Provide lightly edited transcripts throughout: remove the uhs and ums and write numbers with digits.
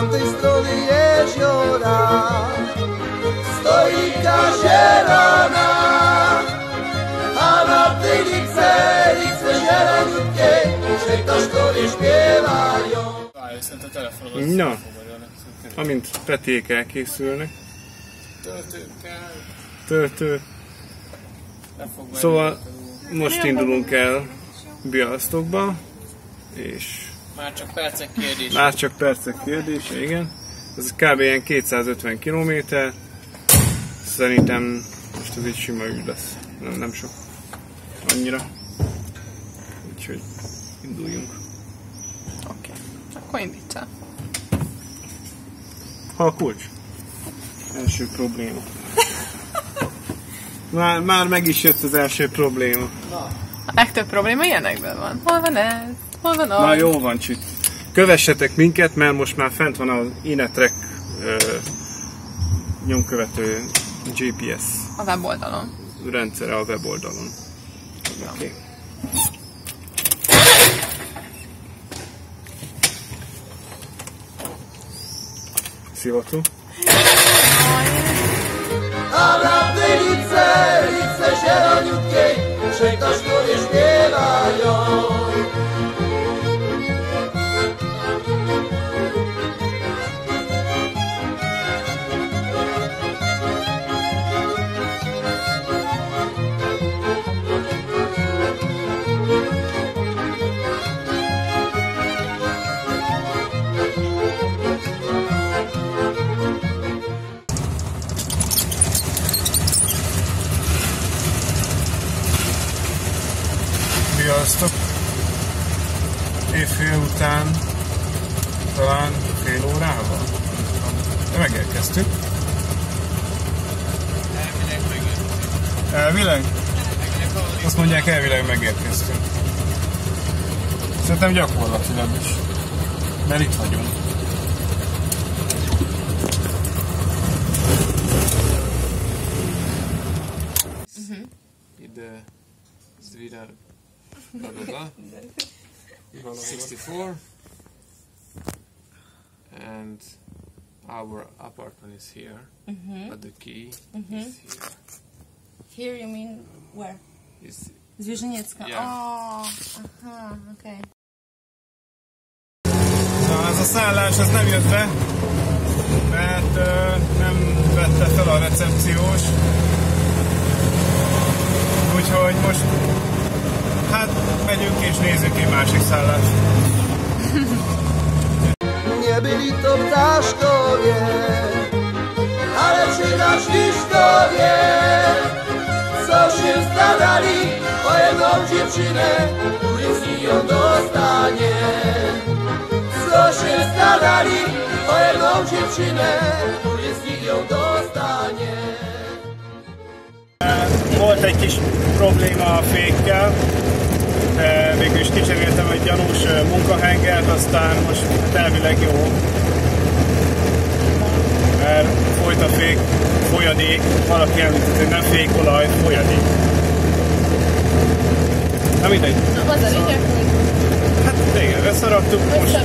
tamtej strony jeziora stoi kazielana, a na tej lice zieleniutkiej się ktoś kolie śpiewają. Na, amint peték elkészülnek. Töltő. Szóval most indulunk el Białystokba, és már csak percek kérdése. Már csak percek kérdése, igen. Ez kb. Ilyen 250 km. Szerintem most ez egy sima ügy lesz. Nem sok. Annyira. Úgyhogy induljunk. Oké. Akkor indíts el. Ha a kulcs. Első probléma. Már meg is jött az első probléma. A legtöbb probléma ilyenekben van. Hol van ez? Hol van az? Na jó van, Csit. Kövessetek minket, mert most már fent van az Inetrek nyomkövető GPS. A weboldalon. Rendszere a weboldalon. Okay. Szivató. A na tej lice zieleniutkiej się ktoś kolie śpiewają. Sziasztok! Évfél után talán fél órával. De megérkeztük. Elvileg? Azt mondják, elvileg megérkeztünk. Szerintem gyakorlatilag is. Mert itt vagyunk. Ide Zvidar blah blah blah 64 and our apartment is here, but the key is here. Here you mean where? Zwierzeniecka. Yeah. Oh, aha, okej. Na, ez a szállás ez nem jött be, mert nem vette fel a recepciós. Úgyhogy most hát megyünk és nézzük egy másik szállást. Nie byli to ptaszkowie, ale przynasz liszkowie, co się starali o jedną dziewczynę, który z nią dostanie. Co się starali o jedną dziewczynę, który z nią dostanie. Volt egy kis probléma a fékkel, de végül is kicseréltem egy gyanús munkahengert, aztán most elvileg jó. Mert folyt a fék, folyadék, valaki említett, hogy nem fékolaj, folyadék. Na mindegy. Na, az a lényeg, hogy Hát igen, összeraktuk, most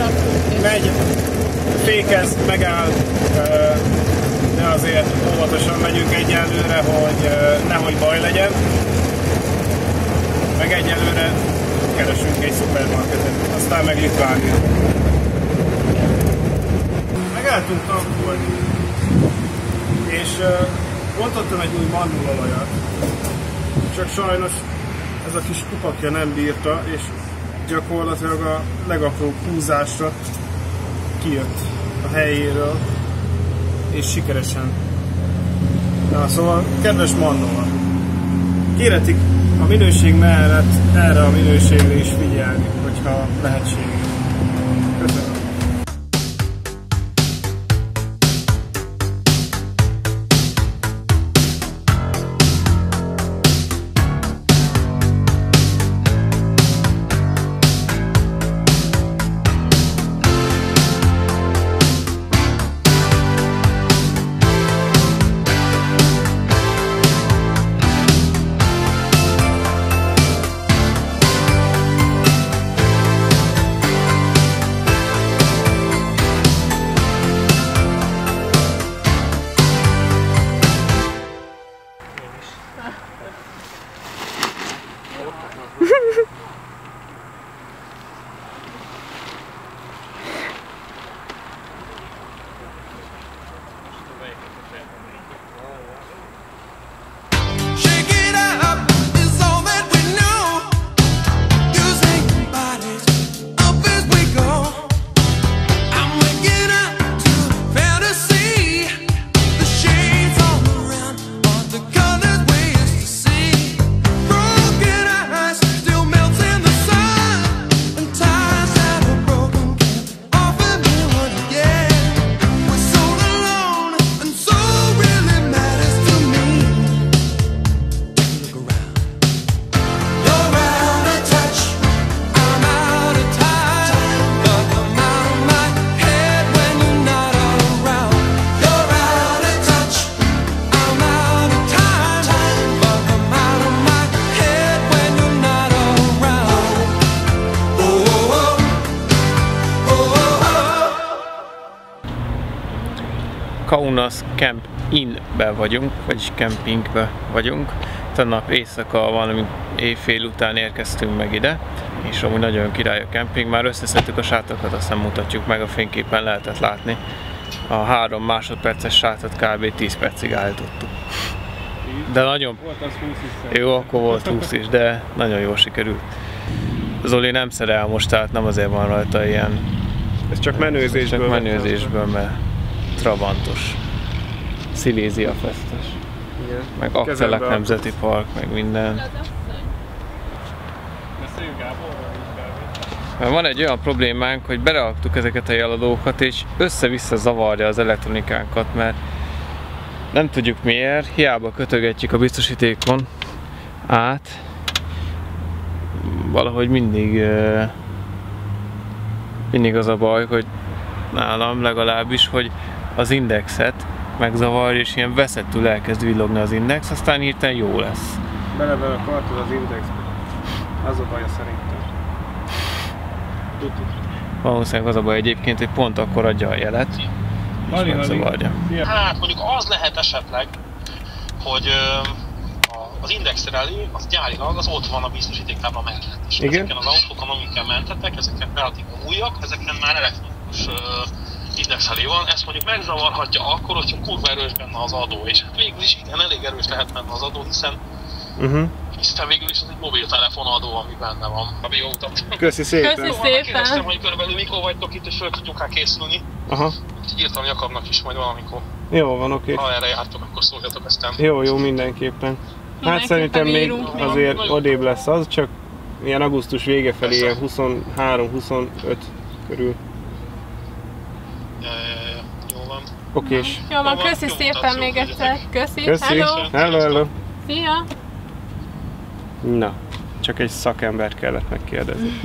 megy, fékez, megáll, de azért óvatosan megyünk egyelőre, hogy nehogy baj legyen. Meg egyelőre keresünk egy szupermarketet, aztán meg Litvánia. Megálltunk tankolni, és bontottam egy új mandulolajat, csak sajnos ez a kis kupakja nem bírta, és gyakorlatilag a legapróbb húzásra kijött a helyéről, és sikeresen. Na, szóval, kedves Mannola, kérhetik a minőség mellett erre a minőségre is figyelni, hogyha lehetséges. Köszönöm. Kaunas Camp Inn-be vagyunk, vagyis kempingbe vagyunk. Tegnap éjszaka valami éjfél után érkeztünk meg ide, és amúgy nagyon király a kemping. Már összeszedtük a sátrakat, aztán mutatjuk meg, a fényképen lehetett látni. A 3 másodperces sátrat kb. 10 percig állítottuk. De nagyon... Volt az 20 is. Jó, akkor volt 20 is, de nagyon jól sikerült. Zoli nem szerel most, tehát nem azért van rajta ilyen... Ez csak menőzésből. Csak menőzésből, mert Trabantos, Silésia festes, meg Akcelek Nemzeti Park, meg minden. Mert van egy olyan problémánk, hogy beraktuk ezeket a jeladókat, és össze-vissza zavarja az elektronikánkat, mert nem tudjuk miért, hiába kötögetjük a biztosítékon át, valahogy mindig az a baj, hogy nálam legalábbis, hogy az indexet megzavarja, és ilyen veszettül elkezd villogni az index, aztán hirtelen jó lesz. Belekartod az indexbe. Az a baja szerintem. Valószínűleg az a baj egyébként, hogy pont akkor adja a jelet, és megzavarja. Hát mondjuk az lehet esetleg, hogy az index rally, az gyárilag, az ott van a biztosítéktábla mellett. És ezeken az autókon, amikkel mentetek, ezeken relatív újak, ezeken már elektronikus index rally van. Ezt mondjuk megzavarhatja akkor, hogyha kurva erős benne az adó. És hát végül is igen, elég erős lehet benne az adó, hiszen végül is az egy mobiltelefon adó, ami benne van. A jó utat. Köszi szépen! Köszi szépen! Kérdeztem, hogy körülbelül mikor vagytok itt, és fel tudjuk rá készülni. Aha. Írtam Jakabnak is majd valamikor. Jó van, oké. Ha erre jártok, akkor szóljatok aztán. Jó, mindenképpen. Hát szerintem még azért odébb lesz az, csak ilyen augusztus vége felé, ilyen 23-25 körül. Jó van. Okés. Jó van, köszi szépen még egyszer. Köszi. Köszi. Hello. Szia. Na, csak egy szakembert kellett megkérdezni.